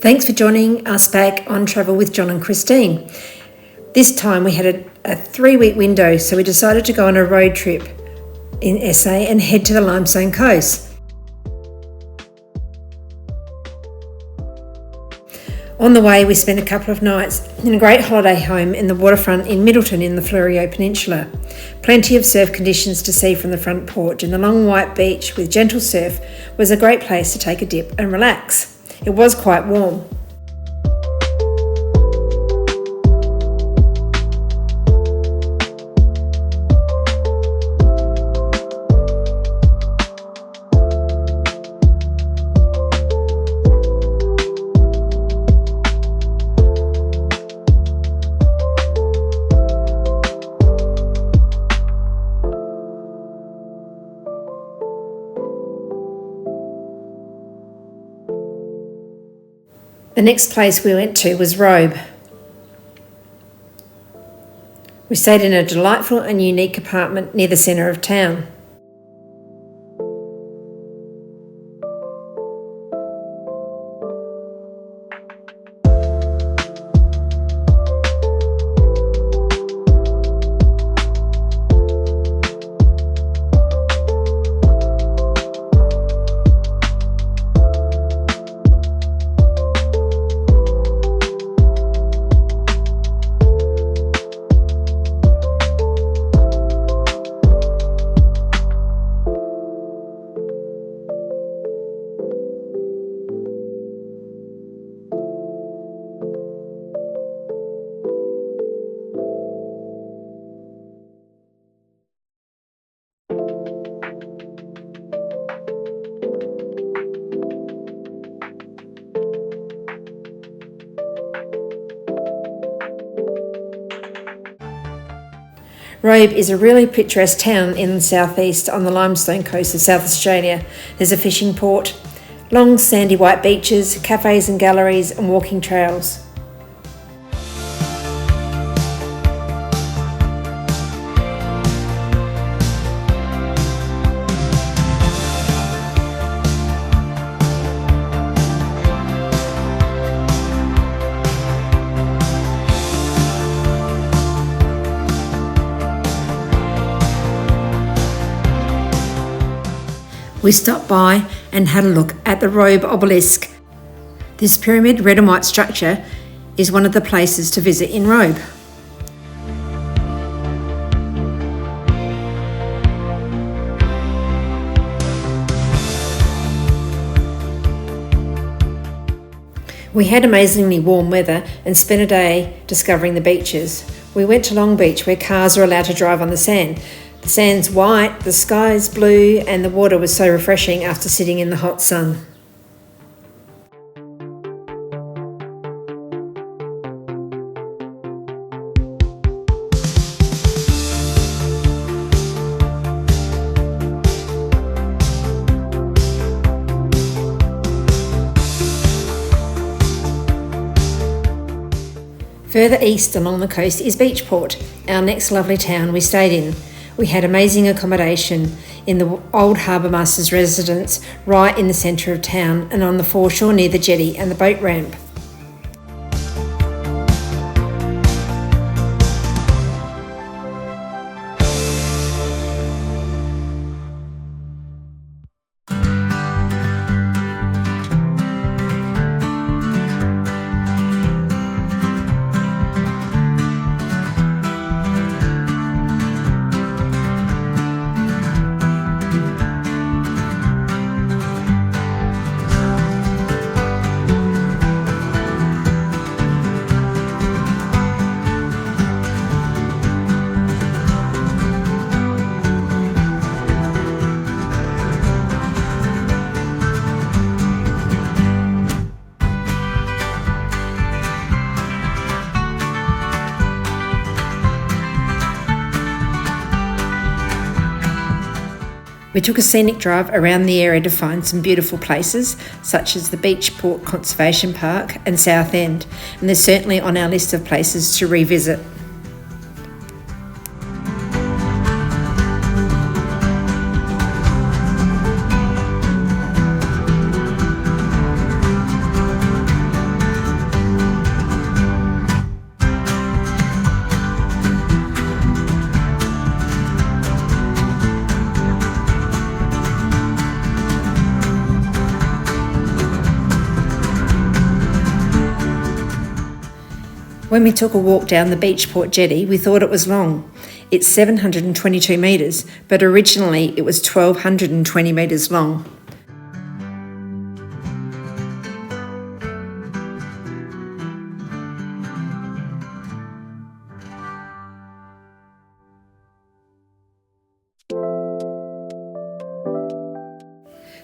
Thanks for joining us back on Travel with John and Christine. This time we had a 3-week window, so we decided to go on a road trip in SA and head to the Limestone coast. On the way, we spent a couple of nights in a great holiday home in the waterfront in Middleton in the Fleurieu Peninsula. Plenty of surf conditions to see from the front porch, and the long white beach with gentle surf was a great place to take a dip and relax. It was quite warm. The next place we went to was Robe. We stayed in a delightful and unique apartment near the centre of town. Robe is a really picturesque town in the southeast on the Limestone coast of South Australia. There's a fishing port, long sandy white beaches, cafes and galleries and walking trails. We stopped by and had a look at the Robe obelisk. This pyramid red and white structure is one of the places to visit in Robe. We had amazingly warm weather and spent a day discovering the beaches. We went to Long Beach, where cars are allowed to drive on the sand. The sand's white, the sky's blue, and the water was so refreshing after sitting in the hot sun. Further east along the coast is Beachport, our next lovely town we stayed in. We had amazing accommodation in the old harbour master's residence right in the centre of town and on the foreshore near the jetty and the boat ramp. We took a scenic drive around the area to find some beautiful places, such as the Beachport Conservation Park and South End, and they're certainly on our list of places to revisit. When we took a walk down the Beachport jetty, we thought it was long. It's 722 metres, but originally it was 1,220 metres long.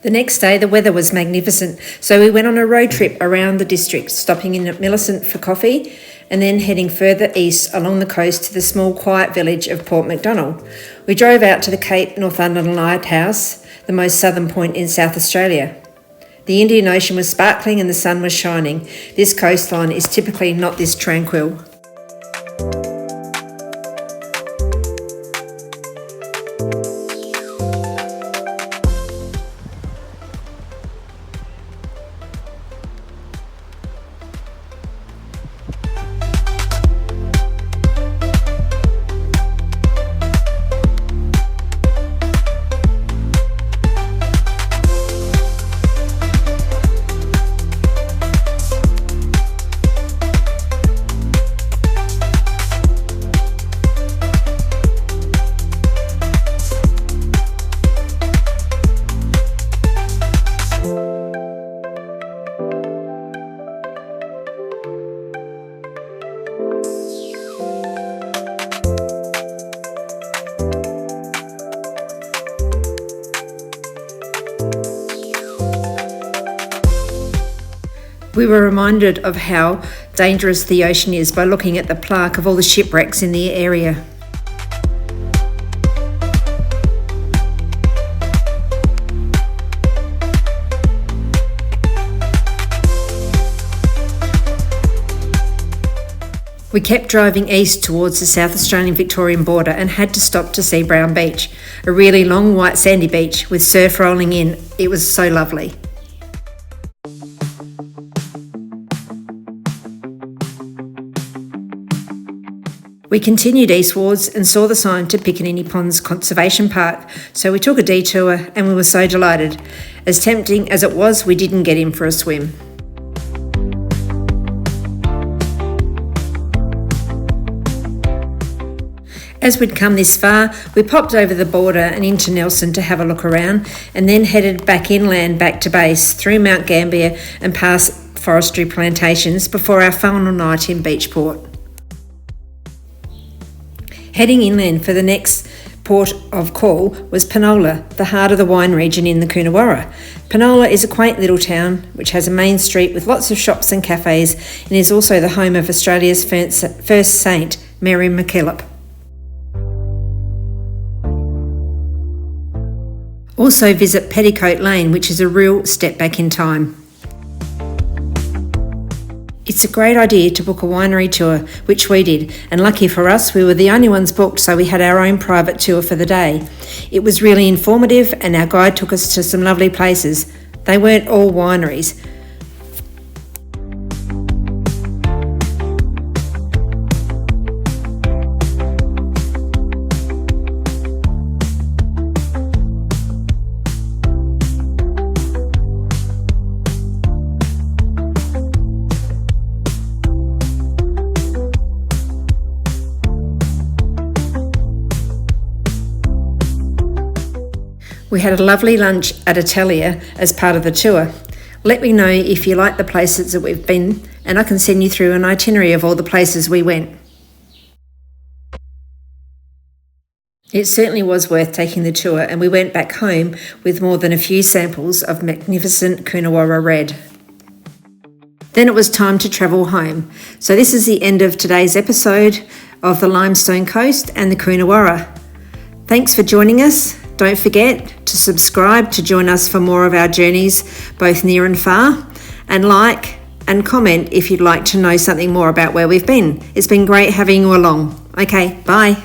The next day the weather was magnificent, so we went on a road trip around the district, stopping in at Millicent for coffee and then heading further east along the coast to the small quiet village of Port Macdonald. We drove out to the Cape Northumberland Lighthouse, the most southern point in South Australia. The Indian Ocean was sparkling and the sun was shining. This coastline is typically not this tranquil. We were reminded of how dangerous the ocean is by looking at the plaque of all the shipwrecks in the area. We kept driving east towards the South Australian-Victorian border and had to stop to see Brown Beach, a really long white sandy beach with surf rolling in. It was so lovely. We continued eastwards and saw the sign to Piccaninny Ponds Conservation Park, so we took a detour and we were so delighted. As tempting as it was, we didn't get in for a swim. As we'd come this far, we popped over the border and into Nelson to have a look around, and then headed back inland back to base through Mount Gambier and past forestry plantations before our final night in Beachport. Heading inland for the next port of call was Penola, the heart of the wine region in the Coonawarra. Penola is a quaint little town which has a main street with lots of shops and cafes and is also the home of Australia's first saint, Mary MacKillop. Also visit Petticoat Lane, which is a real step back in time. It's a great idea to book a winery tour, which we did, and lucky for us, we were the only ones booked, so we had our own private tour for the day. It was really informative and our guide took us to some lovely places. They weren't all wineries. We had a lovely lunch at Atelier as part of the tour. Let me know if you like the places that we've been, and I can send you through an itinerary of all the places we went. It certainly was worth taking the tour, and we went back home with more than a few samples of magnificent Coonawarra red. Then it was time to travel home. So this is the end of today's episode of the Limestone Coast and the Coonawarra. Thanks for joining us. Don't forget to subscribe to join us for more of our journeys, both near and far, and like and comment if you'd like to know something more about where we've been. It's been great having you along. Okay, bye.